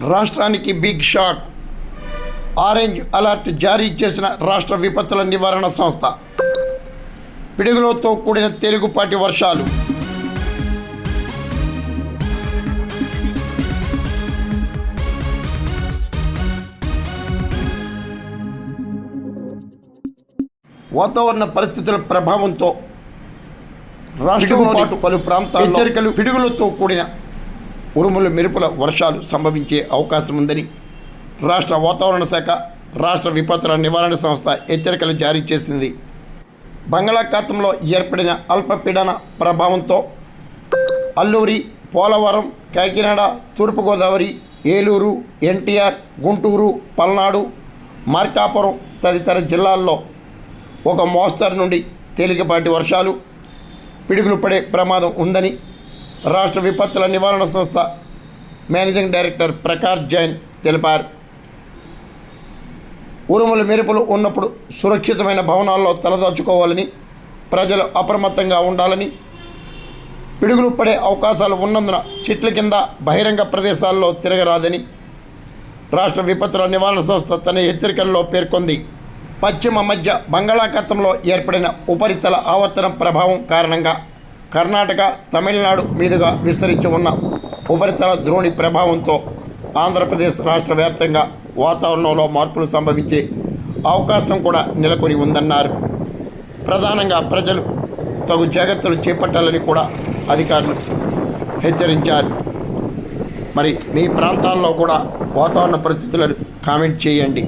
రాష్ట్రానికి big shock. Orange alert జారీ చేసిన రాష్ట్ర విపత్తుల నివారణ సంస్థ. పిడుగులతో కూడిన తేలికపాటి వర్షాలు. వాతావరణ పరిస్థితుల ప్రభావంతో రాష్ట్రంలో పలు ప్రాంతాల్లో హెచ్చరికలు, పిడుగులతో కూడిన ఉరుములు మెరుపుల వర్షాలు సంభవించే అవకాశం ఉందని రాష్ట్ర వాతావరణ శాఖ, రాష్ట్ర విపత్తుల నివారణ సంస్థ హెచ్చరికలు జారీ చేసింది. బంగాళాఖాతంలో ఏర్పడిన అల్పపీడన ప్రభావంతో అల్లూరి, పోలవరం, కాకినాడ, తూర్పుగోదావరి, ఏలూరు, ఎన్టీఆర్, గుంటూరు, పల్నాడు, మార్కాపురం తదితర జిల్లాల్లో ఒక మోస్తరు నుండి తేలికపాటి వర్షాలు, పిడుగులు పడే ప్రమాదం ఉందని రాష్ట్ర విపత్తుల నివారణ సంస్థ మేనేజింగ్ డైరెక్టర్ ప్రకాష్ జైన్ తెలిపారు. ఉరుములు మెరుపులు ఉన్నప్పుడు సురక్షితమైన భవనాల్లో తలదాచుకోవాలని, ప్రజలు అప్రమత్తంగా ఉండాలని, పిడుగులు పడే అవకాశాలు ఉన్నందున చెట్ల కింద, బహిరంగ ప్రదేశాల్లో తిరగరాదని రాష్ట్ర విపత్తుల నివారణ సంస్థ తన హెచ్చరికల్లో పేర్కొంది. పశ్చిమ మధ్య బంగాళాఖాతంలో ఏర్పడిన ఉపరితల ఆవర్తనం ప్రభావం కారణంగా కర్ణాటక, తమిళనాడు మీదుగా విస్తరించి ఉన్న ఉపరితల ద్రోణి ప్రభావంతో ఆంధ్రప్రదేశ్ రాష్ట్ర వ్యాప్తంగా వాతావరణంలో మార్పులు సంభవించే అవకాశం కూడా నెలకొని ఉందన్నారు. ప్రధానంగా ప్రజలు తగు జాగ్రత్తలు చేపట్టాలని కూడా అధికారులు హెచ్చరించారు. మరి మీ ప్రాంతాల్లో కూడా వాతావరణ పరిస్థితులను కామెంట్ చేయండి.